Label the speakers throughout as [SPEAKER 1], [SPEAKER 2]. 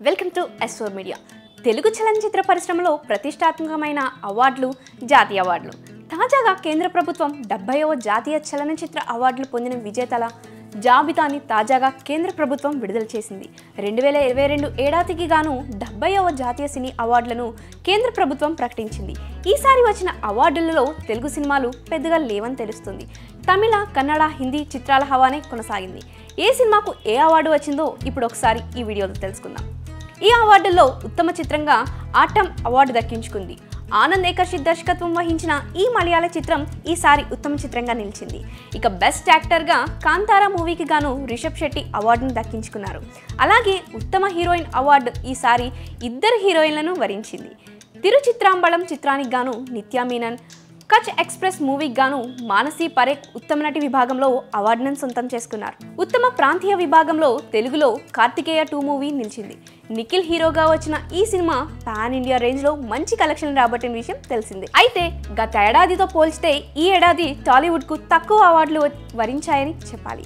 [SPEAKER 1] Welcome to S4 media. Telugu చలనచిత్ర పరిశ్రమలో ప్రతిష్టాత్మకమైన అవార్డులు, జాతీయ అవార్డులు. తాజాగా కేంద్ర ప్రభుత్వం 70వ జాతీయ చలనచిత్ర అవార్డులు పొందిన విజేతల జాబితాని తాజాగా కేంద్ర ప్రభుత్వం విడుదల చేసింది. 2022 ఏడాదికి గాను 70వ జాతీయ సినీ అవార్డులను కేంద్ర ప్రభుత్వం ప్రకటించింది. ఈసారి వచ్చిన అవార్డులలో తెలుగు సినిమాలు పెద్దగా లేవని తెలుస్తుంది. తమిళ, కన్నడ, హిందీ చిత్రాల హవానే కొనసాగింది. ఏ సినిమాకు ఏ అవార్డు వచ్చిందో ఇప్పుడు ఒకసారి ఈ వీడియోలో తెలుసుకుందాం. ఈ అవార్డుల్లో ఉత్తమ చిత్రంగా ఆటం అవార్డు దక్కించుకుంది. ఆనంద్ ఏకర్షిత్ దర్శకత్వం వహించిన ఈ మలయాళ చిత్రం ఈసారి ఉత్తమ చిత్రంగా నిలిచింది. ఇక బెస్ట్ యాక్టర్గా కాంతారా మూవీకి గాను రిషబ్ శెట్టి అవార్డును దక్కించుకున్నారు. అలాగే ఉత్తమ హీరోయిన్ అవార్డు ఈసారి ఇద్దరు హీరోయిన్లను వరించింది. తిరుచిత్రాంబళం చిత్రానికి గాను నిత్యా మీనన్, కచ్ ఎక్స్ప్రెస్ మూవీకి గాను మానసీ పరేఖ్ ఉత్తమ నటి విభాగంలో అవార్డును సొంతం చేసుకున్నారు. ఉత్తమ ప్రాంతీయ విభాగంలో తెలుగులో కార్తికేయ 2 మూవీ నిలిచింది. నిఖిల్ హీరోగా వచ్చిన ఈ సినిమా పాన్ ఇండియా రేంజ్ లో మంచి కలెక్షన్ రాబట్టిన విషయం తెలిసిందే. అయితే గత ఏడాదితో పోల్చితే ఈ ఏడాది టాలీవుడ్ కు తక్కువ అవార్డులు వరించాయని చెప్పాలి.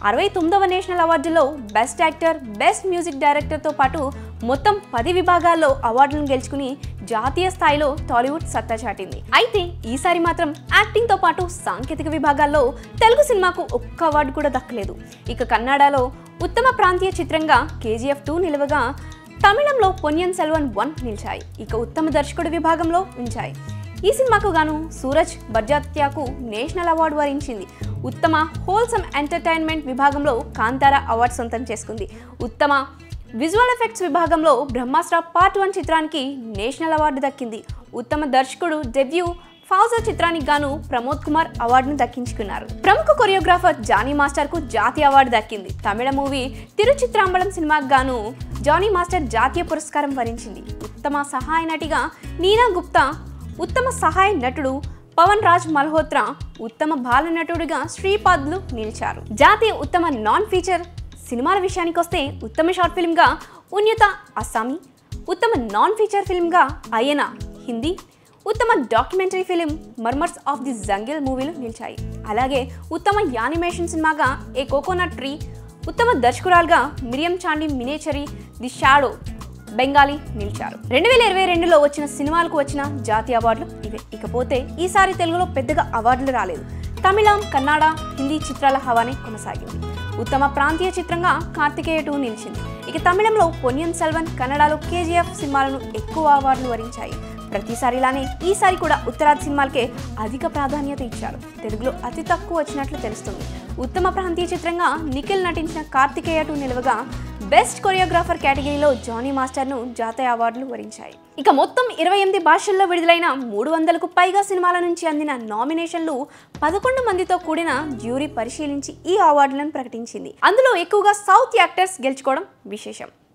[SPEAKER 1] 69వ నేషనల్ అవార్డులో బెస్ట్ యాక్టర్, బెస్ట్ మ్యూజిక్ డైరెక్టర్తో పాటు మొత్తం 10 విభాగాల్లో అవార్డులను గెలుచుకుని జాతీయ స్థాయిలో టాలీవుడ్ సత్తా చాటింది. అయితే ఈసారి మాత్రం యాక్టింగ్తో పాటు సాంకేతిక విభాగాల్లో తెలుగు సినిమాకు ఒక్క అవార్డు కూడా దక్కలేదు. ఇక కన్నడలో ఉత్తమ ప్రాంతీయ చిత్రంగా KGF 2 నిలవగా, తమిళంలో పొన్నియిన్ సెల్వన్ 1 నిలిచాయి. ఇక ఉత్తమ దర్శకుడు విభాగంలో ఉంచాయి. ఈ సినిమాకు గాను సూరజ్ బర్జాత్యాకు నేషనల్ అవార్డు వరించింది. ఉత్తమ హోల్సమ్ ఎంటర్టైన్మెంట్ విభాగంలో కాంతారా అవార్డు సొంతం చేసుకుంది. ఉత్తమ విజువల్ ఎఫెక్ట్స్ విభాగంలో బ్రహ్మాస్త్ర పార్ట్ 1 చిత్రానికి నేషనల్ అవార్డు దక్కింది. ఉత్తమ దర్శకుడు డెబ్యూ ఫౌజా చిత్రానికి గాను ప్రమోద్ కుమార్ అవార్డును దక్కించుకున్నారు. ప్రముఖ కొరియోగ్రాఫర్ జానీ మాస్టర్ కు జాతీయ అవార్డు దక్కింది. తమిళ మూవీ తిరుచిత్రాంబళం సినిమాకు గాను జానీ మాస్టర్ జాతీయ పురస్కారం వరించింది. ఉత్తమ సహాయ నటిగా నీనా గుప్తా, ఉత్తమ సహాయ నటుడు పవన్ రాజ్ మల్హోత్రా, ఉత్తమ బాల నటుడిగా శ్రీపాద్లు నిలిచారు. జాతీయ ఉత్తమ నాన్ ఫీచర్ సినిమాల విషయానికి వస్తే ఉత్తమ షార్ట్ ఫిల్మ్గా ఉన్యత అస్సామీ, ఉత్తమ నాన్ ఫీచర్ ఫిల్మ్గా అయనా హిందీ, ఉత్తమ documentary film murmurs of the jungle మూవీలు నిలిచాయి. అలాగే ఉత్తమ యానిమేషన్ సినిమాగా ఏ కోకోనట్ ట్రీ, ఉత్తమ దర్శకురాలుగా మిరియం చాండి మినేచరీ ది షాడో బెంగాలీ నిలిచారు. 2022లో వచ్చిన సినిమాలకు వచ్చిన జాతీయ అవార్డులు ఇవే. ఇకపోతే ఈసారి తెలుగులో పెద్దగా అవార్డులు రాలేదు. తమిళం, కన్నడ, హిందీ చిత్రాల హవానే కొనసాగింది. ఉత్తమ ప్రాంతీయ చిత్రంగా కార్తికేయ 2 నిలిచింది. ఇక తమిళంలో పొన్నియిన్ సెల్వన్, కన్నడలో KGF సినిమాలను ఎక్కువ అవార్డులు వరించాయి. ప్రతిసారిలానే ఈసారి కూడా ఉత్తరాది సినిమాలకే అధిక ప్రాధాన్యత ఇచ్చారు. తెలుగులో అతి తక్కువ వచ్చినట్లు తెలుస్తుంది. ఉత్తమ ప్రాంతీయ చిత్రంగా నిఖిల్ నటించిన కార్తికేయ 2 నిలవగా, బెస్ట్ కొరియోగ్రాఫర్ కేటగిరీలో జానీ మాస్టర్ను జాతీయ అవార్డులు వరించాయి. ఇక మొత్తం 28 భాషల్లో విడుదలైన 300కు పైగా సినిమాల నుంచి అందిన నామినేషన్లు 11 మందితో కూడిన జ్యూరీ పరిశీలించి ఈ అవార్డులను ప్రకటించింది. అందులో ఎక్కువగా సౌత్ యాక్టర్స్ గెలుచుకోవడం విశేషం.